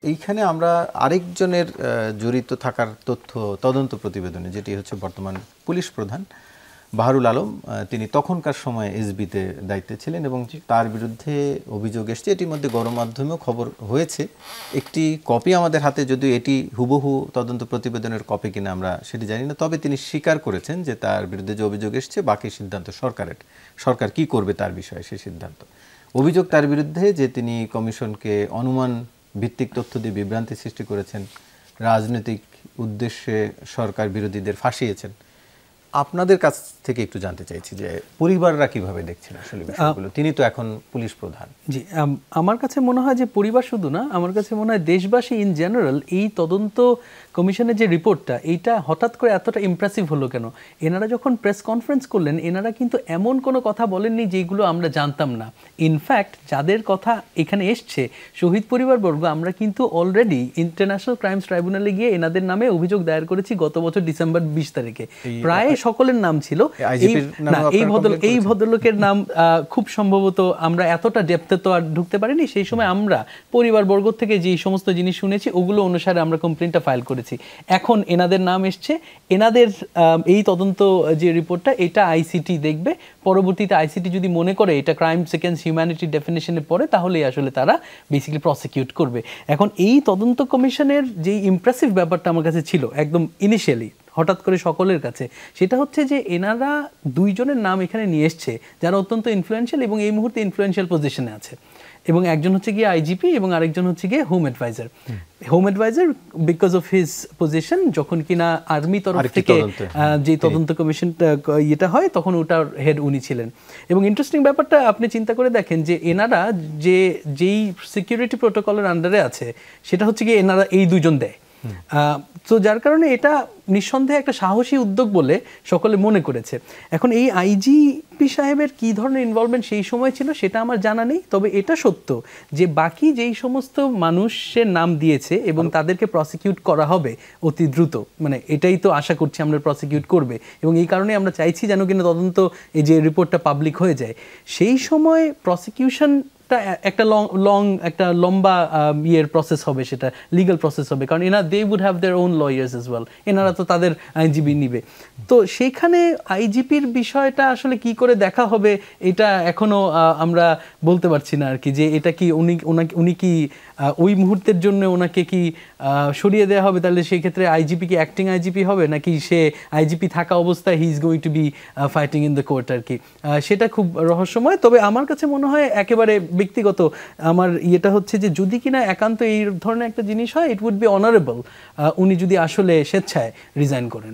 এইখানে আমরা আরেকজনের জড়িত থাকার তথ্য তদন্ত প্রতিবেদনে, যেটি হচ্ছে বর্তমান পুলিশ প্রধান বাহারুল আলম, তিনি তখনকার সময় এসবিতে দায়িত্বে ছিলেন এবং তার বিরুদ্ধে অভিযোগ এসছে। এটির মধ্যে গণমাধ্যমেও খবর হয়েছে। একটি কপি আমাদের হাতে, যদিও এটি হুবহু তদন্ত প্রতিবেদনের কপি কিনা আমরা সেটি জানি না, তবে তিনি স্বীকার করেছেন যে তার বিরুদ্ধে যে অভিযোগ এসছে বাকি সিদ্ধান্ত সরকারের, সরকার কি করবে তার বিষয়ে সেই সিদ্ধান্ত। অভিযোগ তার বিরুদ্ধে যে তিনি কমিশনকে অনুমান ভিত্তিক তথ্য দিয়ে বিভ্রান্তি সৃষ্টি করেছেন, রাজনৈতিক উদ্দেশ্যে সরকার বিরোধীদের ফাঁসিয়েছেন। আপনাদের কাছ থেকে একটু জানতে চাইছি যে পরিবাররা কিভাবে দেখছেন আসলে বিষয়গুলো। তিনি তো এখন পুলিশ প্রধান। জি, আমার কাছে মনে হয় যে পরিবার শুধু না, আমার কাছে মনে হয় দেশবাসী ইন জেনারেল এই তদন্ত কমিশনের যে রিপোর্টটা, এইটা হঠাৎ করে এতটা ইমপ্রেসিভ হলো কেন? এনারা যখন প্রেস কনফারেন্স করলেন, এনারা কিন্তু এমন কোনো কথা বলেননি যেগুলো আমরা জানতাম না। ইনফ্যাক্ট যাদের কথা এখানে এসছে শহীদ পরিবারবর্গ, আমরা কিন্তু অলরেডি ইন্টারন্যাশনাল ক্রাইমস ট্রাইব্যুনালে গিয়ে এনাদের নামে অভিযোগ দায়ের করেছি গত বছর ডিসেম্বর 20 তারিখে। প্রায় সকলের নাম ছিল। এই ভদ্রলোকের নাম খুব সম্ভবত আমরা এতটা ডেপথে তো আর ঢুকতে পারিনি। সেই সময় আমরা পরিবারবর্গ থেকে যে সমস্ত জিনিস শুনেছি ওগুলো অনুসারে আমরা কমপ্লেনটা ফাইল করেছি। এখন এনাদের নাম এসছে, এনাদের এই তদন্ত যে রিপোর্টটা, এটা আইসিটি দেখবে। পরবর্তীতে আইসিটি যদি মনে করে এটা ক্রাইমস এগেইনস্ট হিউম্যানিটি ডেফিনেশনে পড়ে, তাহলেই আসলে তারা বেসিক্যালি প্রসিকিউট করবে। এখন এই তদন্ত কমিশনের যে ইমপ্রেসিভ ব্যাপারটা আমার কাছে ছিল একদম ইনিশিয়ালি, হঠাৎ করে সকলের কাছে, সেটা হচ্ছে যে এনারা দুইজনের নাম এখানে নিয়ে এসছে যারা অত্যন্ত ইনফ্লুয়েন্সিয়াল এবং এই মুহূর্তে ইনফ্লুয়েন্সিয়াল পজিশনে আছে। এবং একজন হচ্ছে গিয়ে আইজিপি এবং আরেকজন হচ্ছে গিয়ে home adviser. Home adviser because of his position, যখন কিনা আর্মি তরফ থেকে যে তদন্ত কমিশনটা ইয়েটা হয় তখন ওটার হেড উনি ছিলেন। এবং ইন্টারেস্টিং ব্যাপারটা আপনি চিন্তা করে দেখেন যে এনারা যেই সিকিউরিটি প্রোটোকলের আন্ডারে আছে সেটা হচ্ছে গিয়ে এনারা এই দুজন দেয়। তো যার কারণে এটা নিঃসন্দেহে একটা সাহসী উদ্যোগ বলে সকলে মনে করেছে। এখন এই আইজিপি সাহেবের কী ধরনের ইনভলভমেন্ট সেই সময় ছিল সেটা আমার জানা নেই, তবে এটা সত্য যে বাকি যেই সমস্ত মানুষের নাম দিয়েছে এবং তাদেরকে প্রসিকিউট করা হবে অতি দ্রুত, মানে এটাই তো আশা করছি আমরা, প্রসিকিউট করবে। এবং এই কারণে আমরা চাইছি যেন কিনা তদন্ত এই যে রিপোর্টটা পাবলিক হয়ে যায়। সেই সময় প্রসিকিউশন একটা একটা লম্বা ইয়ের প্রসেস হবে, সেটা লিগাল প্রসেস হবে, কারণ they would have their own lawyers as well, এনারা তো তাদের আইনজীবী নিবে। তো সেইখানে আইজিপির বিষয়টা আসলে কি করে দেখা হবে এটা এখনো আমরা বলতে পারছি না আর কি, যে এটা কি উনি কি ওই মুহূর্তের জন্য ওনাকে কি সরিয়ে দেওয়া হবে, তাহলে সেই ক্ষেত্রে আইজিপি কি অ্যাক্টিং আইজিপি হবে, নাকি সে আইজিপি থাকা অবস্থায় he is going to be fighting in the court আর কি, সেটা খুব রহস্যময়। তবে আমার কাছে মনে হয় একেবারে ব্যক্তিগত আমার ইয়েটা হচ্ছে যে যদি কিনা একান্ত এই ধরনের একটা জিনিস হয়, ইট উড বি অনারেবল উনি যদি আসলে স্বেচ্ছায় রিজাইন করেন।